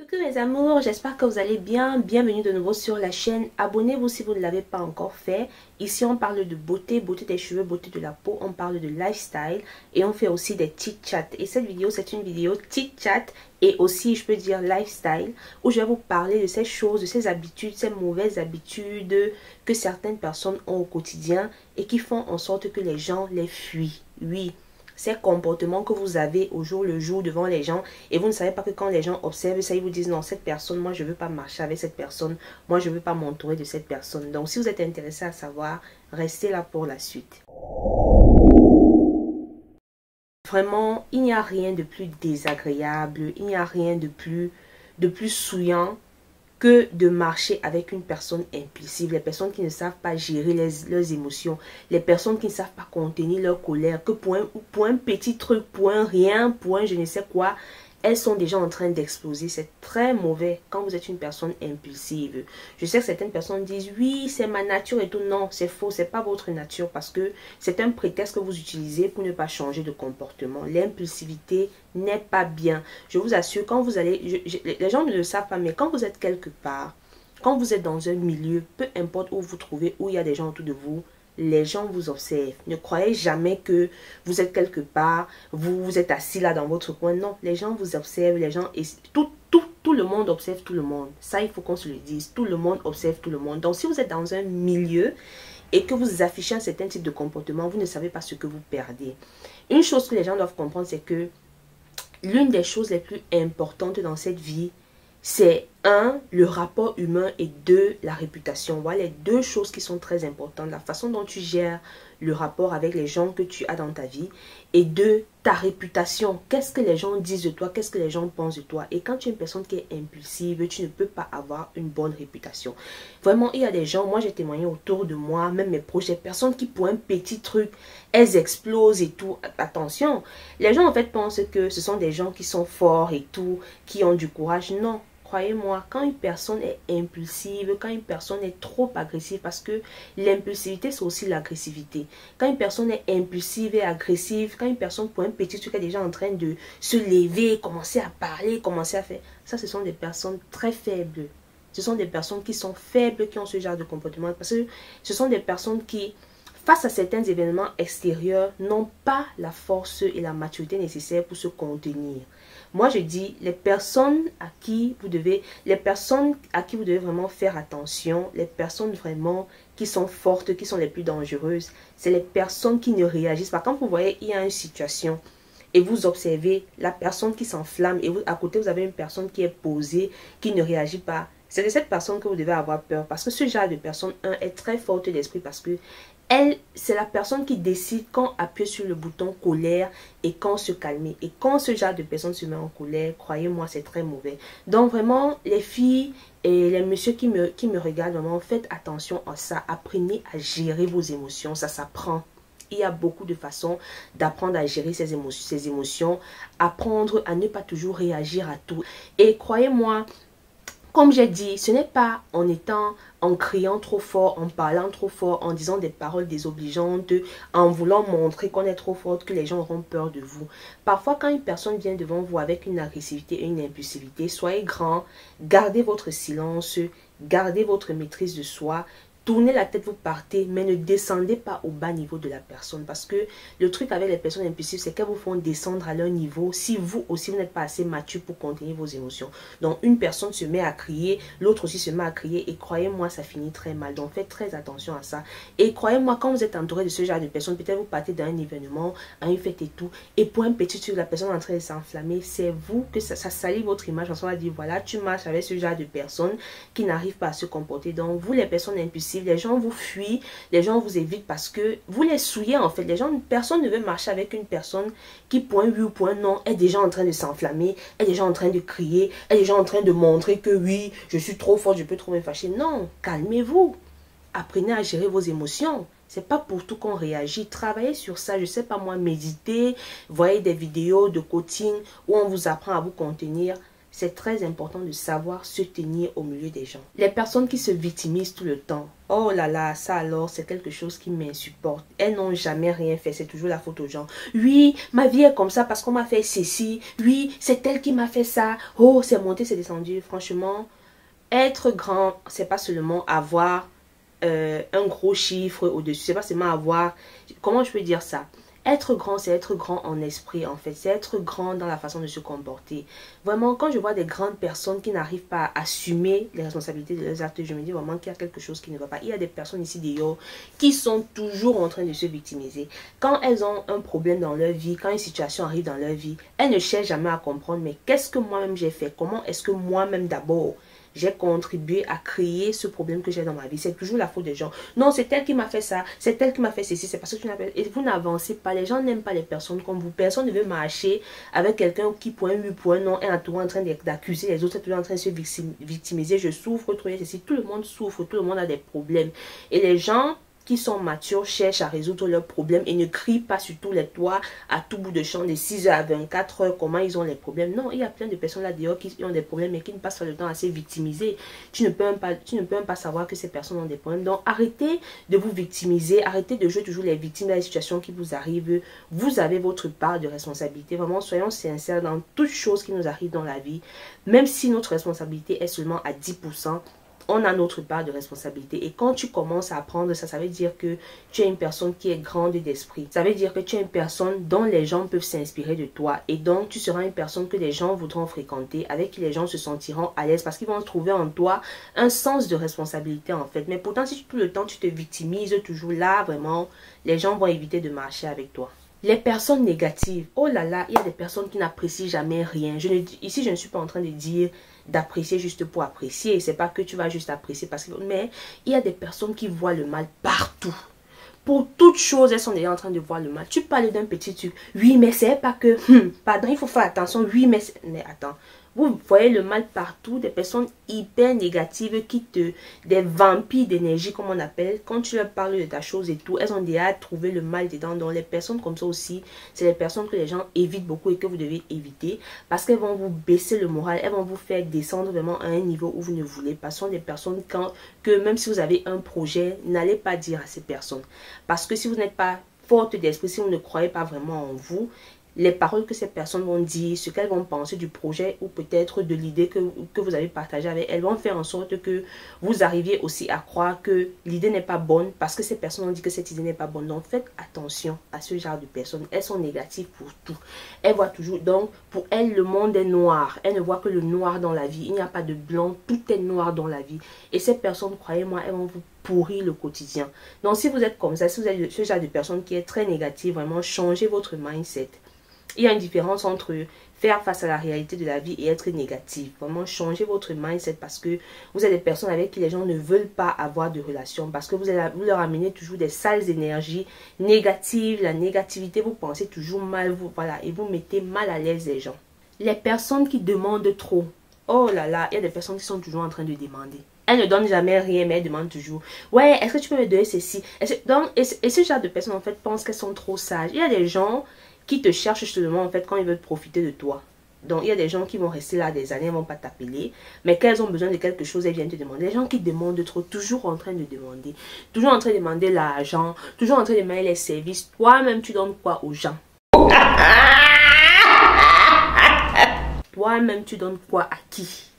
Coucou mes amours, j'espère que vous allez bien. Bienvenue de nouveau sur la chaîne. Abonnez-vous si vous ne l'avez pas encore fait. Ici on parle de beauté, beauté des cheveux, beauté de la peau. On parle de lifestyle et on fait aussi des chit-chat. Et cette vidéo c'est une vidéo chit-chat et aussi je peux dire lifestyle où je vais vous parler de ces choses, de ces habitudes, ces mauvaises habitudes que certaines personnes ont au quotidien et qui font en sorte que les gens les fuient. Oui. Ces comportements que vous avez au jour le jour devant les gens et vous ne savez pas que quand les gens observent ça, ils vous disent non, cette personne, moi je ne veux pas marcher avec cette personne, moi je ne veux pas m'entourer de cette personne. Donc si vous êtes intéressé à savoir, restez là pour la suite. Vraiment, il n'y a rien de plus désagréable, il n'y a rien de plus souillant que de marcher avec une personne impulsive, les personnes qui ne savent pas gérer leurs émotions, les personnes qui ne savent pas contenir leur colère, que pour un petit truc, pour un rien, pour un je ne sais quoi, elles sont déjà en train d'exploser. C'est très mauvais quand vous êtes une personne impulsive. Je sais que certaines personnes disent oui, c'est ma nature et tout. Non, c'est faux, c'est pas votre nature parce que c'est un prétexte que vous utilisez pour ne pas changer de comportement. L'impulsivité n'est pas bien. Je vous assure, quand vous allez, les gens ne le savent pas, mais quand vous êtes quelque part, quand vous êtes dans un milieu, peu importe où vous trouvez, où il y a des gens autour de vous, les gens vous observent. Ne croyez jamais que vous êtes quelque part, vous êtes assis là dans votre coin. Non, les gens vous observent, les gens, et tout le monde observe tout le monde. Ça, il faut qu'on se le dise. Tout le monde observe tout le monde. Donc, si vous êtes dans un milieu et que vous affichez un certain type de comportement, vous ne savez pas ce que vous perdez. Une chose que les gens doivent comprendre, c'est que l'une des choses les plus importantes dans cette vie, c'est 1, le rapport humain et 2, la réputation. Voilà les deux choses qui sont très importantes. La façon dont tu gères le rapport avec les gens que tu as dans ta vie. Et 2, ta réputation. Qu'est-ce que les gens disent de toi? Qu'est-ce que les gens pensent de toi? Et quand tu es une personne qui est impulsive, tu ne peux pas avoir une bonne réputation. Vraiment, il y a des gens, moi j'ai témoigné autour de moi, même mes proches, des personnes qui pour un petit truc, elles explosent et tout. Attention, les gens en fait pensent que ce sont des gens qui sont forts et tout, qui ont du courage. Non. Croyez-moi, quand une personne est impulsive, quand une personne est trop agressive, parce que l'impulsivité, c'est aussi l'agressivité. Quand une personne est impulsive et agressive, quand une personne, pour un petit truc, est déjà en train de se lever, commencer à parler, commencer à faire... Ça, ce sont des personnes très faibles. Ce sont des personnes qui sont faibles, qui ont ce genre de comportement. Parce que ce sont des personnes qui, face à certains événements extérieurs, n'ont pas la force et la maturité nécessaires pour se contenir. Moi, je dis, les personnes à qui vous devez vraiment faire attention, les personnes vraiment qui sont fortes, qui sont les plus dangereuses, c'est les personnes qui ne réagissent pas. Quand vous voyez, il y a une situation et vous observez la personne qui s'enflamme et à côté, vous avez une personne qui est posée, qui ne réagit pas. C'est de cette personne que vous devez avoir peur parce que ce genre de personne, est très forte d'esprit parce que c'est la personne qui décide quand appuyer sur le bouton colère et quand se calmer. Et quand ce genre de personne se met en colère, croyez-moi, c'est très mauvais. Donc vraiment, les filles et les messieurs qui me regardent, vraiment, faites attention à ça. Apprenez à gérer vos émotions, ça s'apprend. Il y a beaucoup de façons d'apprendre à gérer ses émotions, apprendre à ne pas toujours réagir à tout. Et croyez-moi, comme j'ai dit, ce n'est pas en criant trop fort, en parlant trop fort, en disant des paroles désobligeantes, en voulant montrer qu'on est trop forte que les gens auront peur de vous. Parfois, quand une personne vient devant vous avec une agressivité et une impulsivité, soyez grand, gardez votre silence, gardez votre maîtrise de soi. Tournez la tête, vous partez, mais ne descendez pas au bas niveau de la personne. Parce que le truc avec les personnes impulsives, c'est qu'elles vous font descendre à leur niveau si vous aussi, vous n'êtes pas assez mature pour contenir vos émotions. Donc, une personne se met à crier, l'autre aussi se met à crier. Et croyez-moi, ça finit très mal. Donc, faites très attention à ça. Et croyez-moi, quand vous êtes entouré de ce genre de personnes, peut-être vous partez dans un événement, à une fête et tout. Et pour un petit truc, la personne est en train de s'enflammer. C'est vous que ça salit votre image. Parce qu'on va dire, voilà, tu marches avec ce genre de personnes qui n'arrivent pas à se comporter. Donc, vous, les personnes impulsives, les gens vous fuient, les gens vous évitent parce que vous les souillez en fait. Personne ne veut marcher avec une personne qui, point oui ou point non, est déjà en train de s'enflammer, est déjà en train de crier, est déjà en train de montrer que oui, je suis trop forte, je peux trop me fâcher. Non, calmez-vous. Apprenez à gérer vos émotions. C'est pas pour tout qu'on réagit. Travaillez sur ça. Je sais pas moi, méditer, voyez des vidéos de coaching où on vous apprend à vous contenir. c'est très important de savoir se tenir au milieu des gens. Les personnes qui se victimisent tout le temps, oh là là, ça alors, c'est quelque chose qui m'insupporte. Elles n'ont jamais rien fait, c'est toujours la faute aux gens. Oui, ma vie est comme ça parce qu'on m'a fait ceci. Oui, c'est elle qui m'a fait ça. Oh, c'est monté, c'est descendu. Franchement, être grand, c'est pas seulement avoir un gros chiffre au-dessus. C'est pas seulement avoir... Comment je peux dire ça? Être grand, c'est être grand en esprit, en fait. C'est être grand dans la façon de se comporter. Vraiment, quand je vois des grandes personnes qui n'arrivent pas à assumer les responsabilités de leurs actes, je me dis vraiment qu'il y a quelque chose qui ne va pas. Il y a des personnes ici d'ailleurs qui sont toujours en train de se victimiser. Quand elles ont un problème dans leur vie, quand une situation arrive dans leur vie, elles ne cherchent jamais à comprendre, mais qu'est-ce que moi-même j'ai fait? Comment est-ce que moi-même d'abord j'ai contribué à créer ce problème que j'ai dans ma vie? C'est toujours la faute des gens. Non, c'est elle qui m'a fait ça, c'est elle qui m'a fait ceci, c'est parce que tu n'appelles. Et vous n'avancez pas. Les gens n'aiment pas les personnes comme vous. Personne ne veut marcher avec quelqu'un qui, point oui, point non, est toujours en train d'accuser les autres, est toujours en train de se victimiser. Je souffre, trop ceci. Tout le monde souffre, tout le monde a des problèmes. Et les gens qui sont matures cherchent à résoudre leurs problèmes et ne crient pas sur tous les toits à tout bout de champ de 6 h à 24 h comment ils ont les problèmes. Non, il y a plein de personnes là dehors qui ont des problèmes et qui ne passent pas le temps à se victimiser. Tu ne peux même pas savoir que ces personnes ont des problèmes. Donc arrêtez de vous victimiser, arrêtez de jouer toujours les victimes dans les situations qui vous arrivent. Vous avez votre part de responsabilité. Vraiment, soyons sincères dans toutes choses qui nous arrivent dans la vie. Même si notre responsabilité est seulement à 10%, on a notre part de responsabilité. Et quand tu commences à apprendre ça, ça veut dire que tu es une personne qui est grande d'esprit. Ça veut dire que tu es une personne dont les gens peuvent s'inspirer de toi. Et donc, tu seras une personne que les gens voudront fréquenter, avec qui les gens se sentiront à l'aise parce qu'ils vont trouver en toi un sens de responsabilité en fait. Mais pourtant, si tout le temps tu te victimises toujours là, vraiment, les gens vont éviter de marcher avec toi. Les personnes négatives, oh là là, il y a des personnes qui n'apprécient jamais rien. Ici, je ne suis pas en train de dire d'apprécier juste pour apprécier. C'est pas que tu vas juste apprécier parce que... Mais il y a des personnes qui voient le mal partout. Pour toutes choses, elles sont déjà en train de voir le mal. Tu parles d'un petit truc. Oui, mais c'est pas que... pardon, il faut faire attention. Oui, mais... Mais attends. Vous voyez le mal partout, des personnes hyper négatives des vampires d'énergie comme on appelle. Quand tu leur parles de ta chose et tout, elles ont déjà trouvé le mal dedans. Donc les personnes comme ça aussi, c'est les personnes que les gens évitent beaucoup et que vous devez éviter. Parce qu'elles vont vous baisser le moral, elles vont vous faire descendre vraiment à un niveau où vous ne voulez pas. Ce sont des personnes que même si vous avez un projet, n'allez pas dire à ces personnes. Parce que si vous n'êtes pas forte d'esprit, si vous ne croyez pas vraiment en vous, les paroles que ces personnes vont dire, ce qu'elles vont penser du projet ou peut-être de l'idée que vous avez partagée avec elles, vont faire en sorte que vous arriviez aussi à croire que l'idée n'est pas bonne parce que ces personnes ont dit que cette idée n'est pas bonne. Donc faites attention à ce genre de personnes. Elles sont négatives pour tout. Elles voient toujours, donc pour elles le monde est noir. Elles ne voient que le noir dans la vie. Il n'y a pas de blanc, tout est noir dans la vie. Et ces personnes, croyez-moi, elles vont vous pourrir le quotidien. Donc si vous êtes comme ça, si vous êtes ce genre de personne qui est très négative, vraiment changez votre mindset. Il y a une différence entre faire face à la réalité de la vie et être négatif. Vraiment, changez votre mindset parce que vous êtes des personnes avec qui les gens ne veulent pas avoir de relation. Parce que vous leur amenez toujours des sales énergies négatives. La négativité, vous pensez toujours mal. Voilà, et vous mettez mal à l'aise les gens. Les personnes qui demandent trop. Oh là là, il y a des personnes qui sont toujours en train de demander. Elles ne donnent jamais rien, mais elles demandent toujours. Ouais, est-ce que tu peux me donner ceci? Et ce genre de personnes, en fait, pensent qu'elles sont trop sages. Il y a des gens qui te cherchent seulement en fait quand ils veulent profiter de toi. Donc il y a des gens qui vont rester là des années, elles ne vont pas t'appeler, mais quand elles ont besoin de quelque chose, elles viennent te demander. Les gens qui demandent trop, toujours en train de demander, toujours en train de demander l'argent, toujours en train de demander les services. Toi-même tu donnes quoi aux gens? Toi-même tu donnes quoi à qui?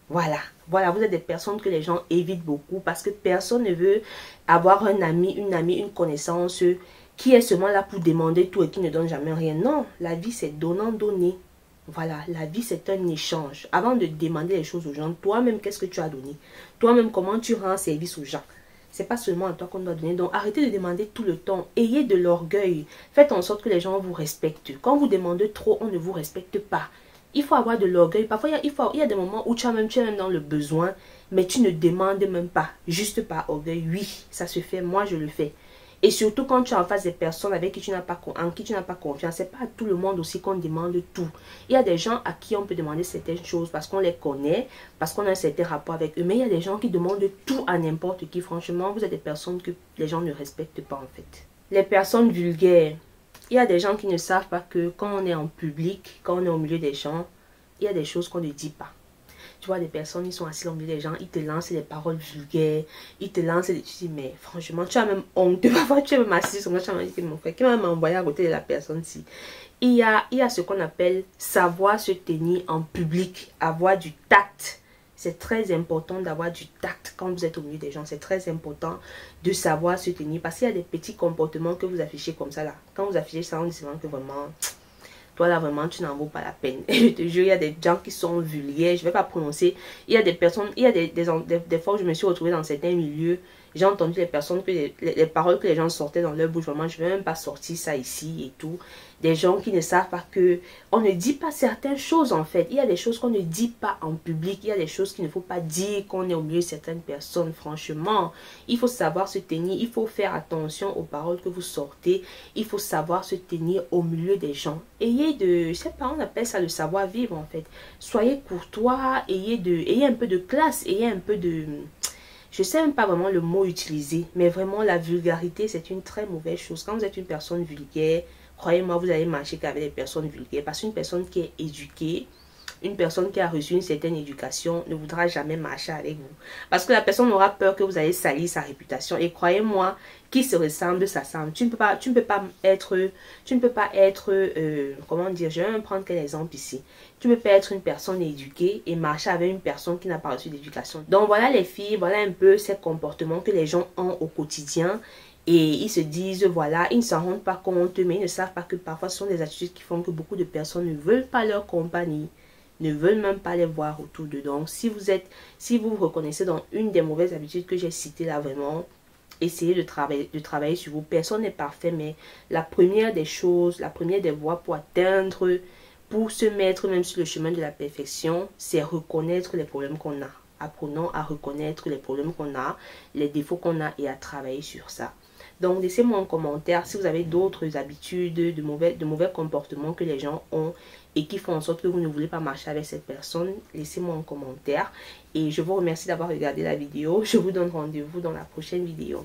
Voilà, vous êtes des personnes que les gens évitent beaucoup parce que personne ne veut avoir un ami, une connaissance qui est seulement là pour demander tout et qui ne donne jamais rien. Non, la vie c'est donnant-donner. Voilà, la vie c'est un échange. Avant de demander les choses aux gens, toi-même qu'est-ce que tu as donné? Toi-même comment tu rends service aux gens? C'est pas seulement à toi qu'on doit donner. Donc arrêtez de demander tout le temps. Ayez de l'orgueil. Faites en sorte que les gens vous respectent. Quand vous demandez trop, on ne vous respecte pas. Il faut avoir de l'orgueil. Parfois, il y a des moments où tu es même dans le besoin, mais tu ne demandes même pas. Juste par orgueil. Oui, ça se fait. Moi, je le fais. Et surtout quand tu es en face des personnes avec qui tu n'as pas confiance, c'est pas à tout le monde aussi qu'on demande tout. Il y a des gens à qui on peut demander certaines choses parce qu'on les connaît, parce qu'on a un certain rapport avec eux. Mais il y a des gens qui demandent tout à n'importe qui. Franchement, vous êtes des personnes que les gens ne respectent pas en fait. Les personnes vulgaires. Il y a des gens qui ne savent pas que quand on est en public, quand on est au milieu des gens, il y a des choses qu'on ne dit pas. Tu vois, des personnes, ils sont assis au milieu des gens, ils te lancent des paroles vulgaires, ils te lancent des... Tu dis, mais franchement, tu as même honte. Parfois, tu es même assis sur moi, tu as dit, mon frère, qui m'a même envoyé à côté de la personne-ci. Il y a ce qu'on appelle savoir se tenir en public, avoir du tact. C'est très important d'avoir du tact quand vous êtes au milieu des gens. C'est très important de savoir se tenir parce qu'il y a des petits comportements que vous affichez comme ça là. Quand vous affichez ça, on dit souvent que vraiment... Toi là vraiment tu n'en vaux pas la peine. Je te jure, il y a des gens qui sont vulgaires. Je ne vais pas prononcer. Il y a des personnes, il y a des fois où je me suis retrouvée dans certains milieux. J'ai entendu les personnes, que les paroles que les gens sortaient dans leur bouche. Vraiment, je ne vais même pas sortir ça ici et tout. Des gens qui ne savent pas que on ne dit pas certaines choses en fait. Il y a des choses qu'on ne dit pas en public. Il y a des choses qu'il ne faut pas dire quand on est au milieu de certaines personnes. Franchement, il faut savoir se tenir. Il faut faire attention aux paroles que vous sortez. Il faut savoir se tenir au milieu des gens. Ayez de, je sais pas, on appelle ça le savoir-vivre en fait. Soyez courtois, ayez un peu de classe, ayez un peu de... Je ne sais même pas vraiment le mot utilisé, mais vraiment la vulgarité, c'est une très mauvaise chose. Quand vous êtes une personne vulgaire, croyez-moi, vous allez marcher qu'avec des personnes vulgaires. Parce qu'une personne qui est éduquée, une personne qui a reçu une certaine éducation ne voudra jamais marcher avec vous. Parce que la personne aura peur que vous allez salir sa réputation. Et croyez-moi, qui se ressemble, s'assemble. Tu ne peux pas être, comment dire, je vais même prendre quel exemple ici. Tu ne peux pas être une personne éduquée et marcher avec une personne qui n'a pas reçu d'éducation. Donc voilà les filles, voilà un peu ces comportements que les gens ont au quotidien. Et ils se disent, voilà, ils ne s'en rendent pas compte, mais ils ne savent pas que parfois ce sont des attitudes qui font que beaucoup de personnes ne veulent pas leur compagnie, ne veulent même pas les voir autour d'eux. Donc, si vous vous reconnaissez dans une des mauvaises habitudes que j'ai citées là, vraiment, essayez de travailler sur vous. Personne n'est parfait, mais la première des choses, la première des voies pour se mettre même sur le chemin de la perfection, c'est reconnaître les problèmes qu'on a. Apprenons à reconnaître les problèmes qu'on a, les défauts qu'on a et à travailler sur ça. Donc, laissez-moi en commentaire si vous avez d'autres habitudes, de mauvais comportements que les gens ont et qui font en sorte que vous ne voulez pas marcher avec cette personne. Laissez-moi en commentaire. Et je vous remercie d'avoir regardé la vidéo. Je vous donne rendez-vous dans la prochaine vidéo.